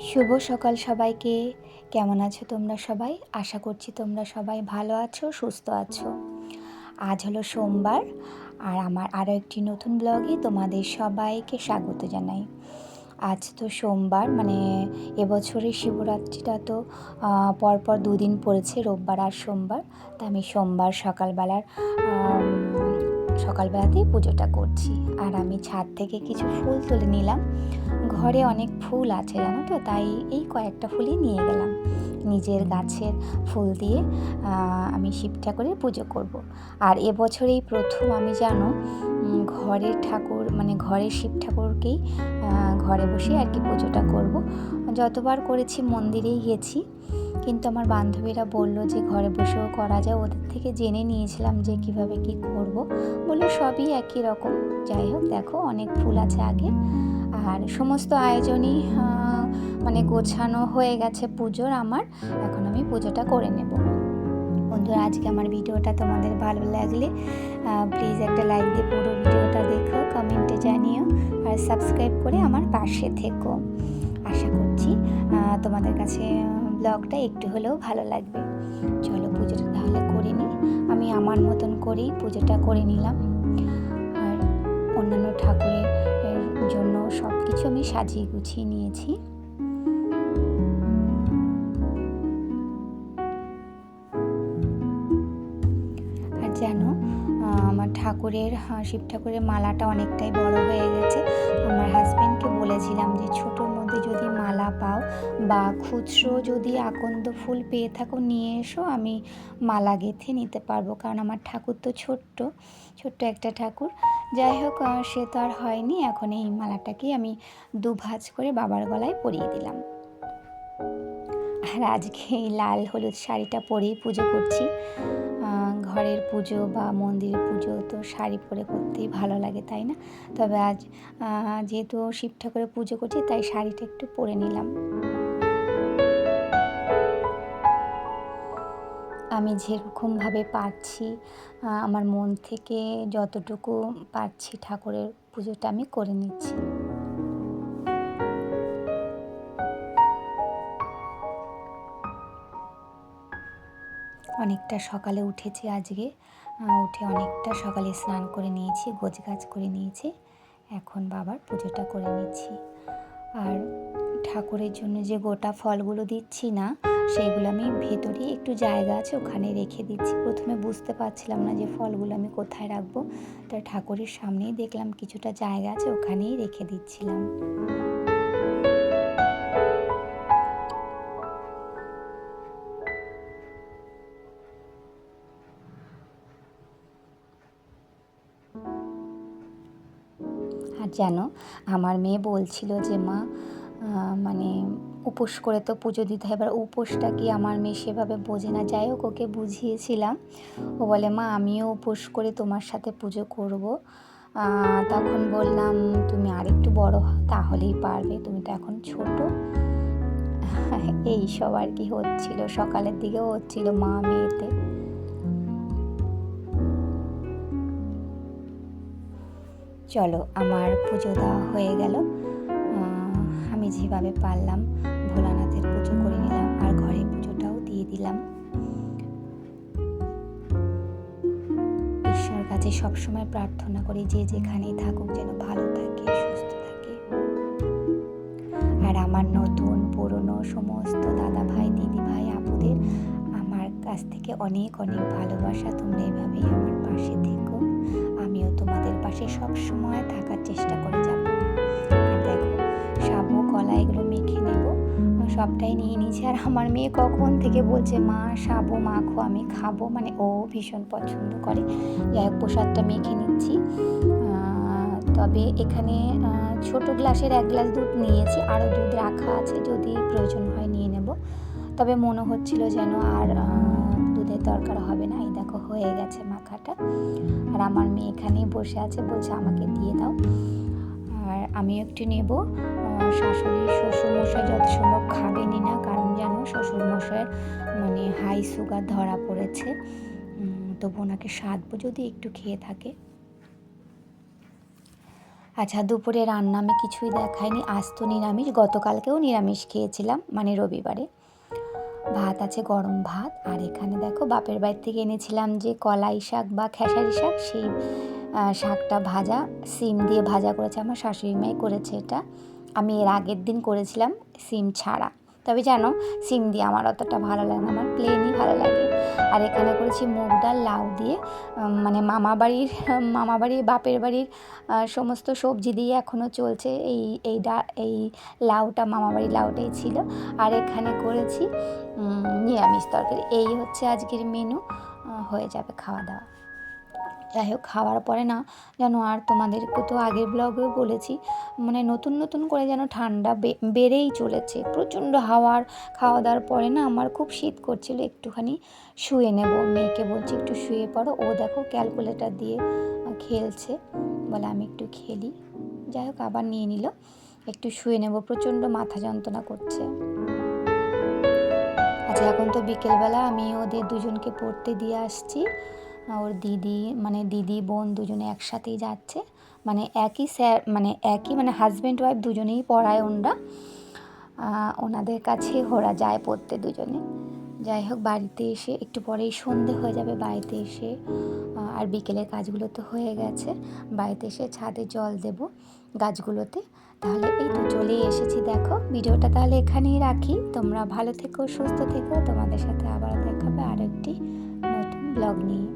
শুভ সকাল সবাইকে। কেমন আছো তোমরা সবাই? আশা করছি তোমরা সবাই ভালো আছো, সুস্থ আছো। আজ হলো সোমবার, আর আমার আরও একটি নতুন ব্লগে তোমাদের সবাইকে স্বাগত জানাই। আজ তো সোমবার, মানে এবছরের শিবরাত্রিটা তো পরপর দুদিন পড়েছে, রোববার আর সোমবার। তা আমি সোমবার সকালবেলাতেই পুজোটা করছি। আর আমি ছাদ থেকে কিছু ফুল তুলে নিলাম। ঘরে অনেক ফুল আছে জানো তো, তাই এই কয়েকটা ফুলই নিয়ে গেলাম। নিজের গাছের ফুল দিয়ে আমি শিব ঠাকুরের পুজো করব। আর এবছরেই প্রথম আমি জানো ঘরের ঠাকুর, মানে ঘরের শিব ঠাকুরকেই ঘরে বসে আর কি পুজোটা করব। যতবার করেছি মন্দিরেই গেছি, কিন্তু আমার বান্ধবীরা বলল যে ঘরে বসেও করা যায়। ওদের থেকে জেনে নিয়েছিলাম যে কিভাবে কি করব, বললো সবই একই রকম। যাই হোক, দেখো অনেক ফুল আছে আগে, আর সমস্ত আয়োজনই মানে গোছানো হয়ে গেছে পুজোর আমার। এখন আমি পুজোটা করে নেব। বন্ধুরা, আজকে আমার ভিডিওটা তোমাদের ভালো লাগলে প্লিজ একটা লাইক দিয়ে পুরো ভিডিওটা দেখো, কমেন্টে জানিও, আর সাবস্ক্রাইব করে আমার পাশে থেকো। আশা করছি তোমাদের কাছে ব্লগটা একটু হলেও ভালো লাগবে। চলো পুজোটা তাহলে করে নিই। আমি আমার মতন করেই পুজোটা করে নিলাম। আর অন্যান্য ঠাকুরের জন্য সব কিছু আমি সাজিয়ে গুছিয়ে নিয়েছি। আর জানো, আমার শিব ঠাকুরের মালাটা অনেকটাই বড় হয়ে গেছে। আমার হাজব্যান্ডকে বলেছিলাম যে ছোটোর মধ্যে যদি মালা পাও বা খুচরো যদি আকন্দ ফুল পেয়ে থাকো নিয়ে এসো, আমি মালা গেঁথে নিতে পারবো, কারণ আমার ঠাকুর তো ছোট্ট একটা ঠাকুর। যাই হোক, সে তো আর হয়নি। এখন এই মালাটাকেই আমি দুভাঁজ করে বাবার গলায় পরিয়ে দিলাম। আর আজকে এই লাল হলুদ শাড়িটা পরেই পুজো করছি। ঘরের পুজো বা মন্দিরের পুজো তো শাড়ি পরে করতেই ভালো লাগে, তাই না? তবে আজ যেহেতু শিব ঠাকুরের পুজো করছি, তাই শাড়িটা একটু পরে নিলাম। আমি যেরকমভাবে পারছি, আমার মন থেকে যতটুকু পারছি ঠাকুরের পুজোটা আমি করে নিচ্ছি। অনেকটা সকালে উঠেছি আজকে, উঠে অনেকটা সকালে স্নান করে নিয়েছি, গোছগাছ করে নিয়েছি। এখন বাবার পুজোটা করে নিচ্ছি। আর ঠাকুরের জন্য যে গোটা ফলগুলো দিচ্ছি না, সেইগুলো আমি ভেতরে একটু জায়গা আছে ওখানে রেখে দিচ্ছি। প্রথমে বুঝতে পারছিলাম না যে ফলগুলো আমি কোথায় রাখবো, তাই ঠাকুরের সামনেই দেখলাম কিছুটা জায়গা আছে, ওখানেই রেখে দিচ্ছিলাম। আর জানো, আমার মেয়ে বলছিল যে মা, মানে উপোস করে তো পুজো দিতে হয়, এবার উপোসটা কি আমার মেয়ে সেভাবে বোঝে না। যাই হোক, ওকে বুঝিয়েছিলাম। ও বলে মা আমিও উপোস করে তোমার সাথে পুজো করব। তখন বললাম তুমি আরেকটু বড় হও, তাহলেই পারবে, তুমি তো এখন ছোট। এই সব আর কি হচ্ছিল, সকালের দিকেও হচ্ছিল মা মেয়েতে। চলো, আমার পুজো দেওয়া হয়ে গেল। আমি যেভাবে পারলাম ভোলানাথের পুজো করে নিলাম, আর ঘরে পুজোটাও দিয়ে দিলাম। ঈশ্বরের কাছে সবসময় প্রার্থনা করি যে যেখানেই থাকুক যেন ভালো থাকে, সুস্থ থাকে। আর আমার নতুন পুরনো সমস্ত দাদা ভাই, দিদি ভাই, আপুদের আমার কাছ থেকে অনেক অনেক ভালোবাসা। তোমরা এভাবেই আমার পাশে থেকো, আমিও তোমাদের পাশে সব সময় থাকার চেষ্টা করে যাব। আর দেখো, সাবু কলা এগুলো মেখে নেব, সবটাই নিয়ে নিয়েছি। আর আমার মেয়ে কখন থেকে বলছে মা সাবু মাখো, আমি খাবো, মানে ও ভীষণ পছন্দ করে। যাই হোক, প্রসাদটা মেখে নিচ্ছি। তবে এখানে ছোট গ্লাসের 1 গ্লাস দুধ নিয়েছি, আরও দুধ রাখা আছে, যদি প্রয়োজন হয় নিয়ে নেব। তবে মনে হচ্ছিল যেন আর 2 দুধের দরকার হবে না। এই দেখো হয়ে গেছে মাখাটা। আর আমার মেয়ে এখানেই বসে আছে, বলছে আমাকে দিয়ে দাও। আর আমিও একটু নেব। শাশুড়ি শ্বশুরমশাই যত সম্ভব খাবেনই না, কারণ জানো শ্বশুরমশাইয়ের মানে হাই সুগার ধরা পড়েছে। তবু ওনাকে সাধবো যদি একটু খেয়ে থাকে। আচ্ছা, দুপুরে রান্না আমি কিছুই দেখাইনি, আজ তো নিরামিষ। গতকালকেও নিরামিষ খেয়েছিলাম, মানে রবিবারে। ভাত আছে, গরম ভাত। আর এখানে দেখো বাপের বাড়ি থেকে এনেছিলাম যে কলাই শাক বা খেসারি শাক, সেই শাকটা ভাজা, সিম দিয়ে ভাজা করেছে আমার শাশুড়ি মাই করেছে এটা। আমি এর আগের দিন করেছিলাম সিম ছাড়া, তবে জানো সিম দিয়ে আমার অতটা ভালো লাগে না, আমার প্লেনই ভালো লাগে। আর এখানে করেছি মুগ ডাল লাউ দিয়ে, মানে মামাবাড়ির বাপের বাড়ির সমস্ত সবজি দিয়ে এখনও চলছে। এই লাউটা মামাবাড়ির লাউটাই ছিল। আর এখানে করেছি নিরামিষ তরকারি। এই হচ্ছে আজকের মেনু, হয়ে যাবে খাওয়া দাওয়া। যাই হোক, খাওয়ার পরে না যেন, আর তোমাদেরকে তো আগের ব্লগেও বলেছি, মানে নতুন নতুন করে যেন ঠান্ডা বেড়েই চলেছে। প্রচণ্ড হাওয়ার খাওয়া দাওয়ার পরে না আমার খুব শীত করছিল, একটুখানি শুয়ে নেব। মেয়েকে বলছি একটু শুয়ে পড়ো, ও দেখো ক্যালকুলেটর দিয়ে খেলছে, বলে আমি একটু খেলি। যাই হোক, আবার নিয়ে নিল, একটু শুয়ে নেব, প্রচণ্ড মাথা যন্ত্রণা করছে। আচ্ছা, এখন তো বিকেলবেলা আমি ওদের দুজনকে পড়তে দিয়ে আসছি। ওর দিদি বোন দুজনে একসাথেই যাচ্ছে, মানে একই স্যার, মানে হাজব্যান্ড ওয়াইফ দুজনেই পড়ায় ওনরা, ওনাদের কাছে ওরা যায় পড়তে দুজনে। যাই হোক, বাড়িতে এসে একটু পরেই সন্ধে হয়ে যাবে বাড়িতে এসে। আর বিকেলের কাজগুলো তো হয়ে গেছে, বাড়িতে এসে ছাদে জল দেব গাছগুলোতে। তাহলে এই তো চলেই এসেছি। দেখো, ভিডিওটা তাহলে এখানেই রাখি। তোমরা ভালো থেকো, সুস্থ থেকো। তোমাদের সাথে আবার দেখাবে আরেকটি নতুন ব্লগ নিয়ে।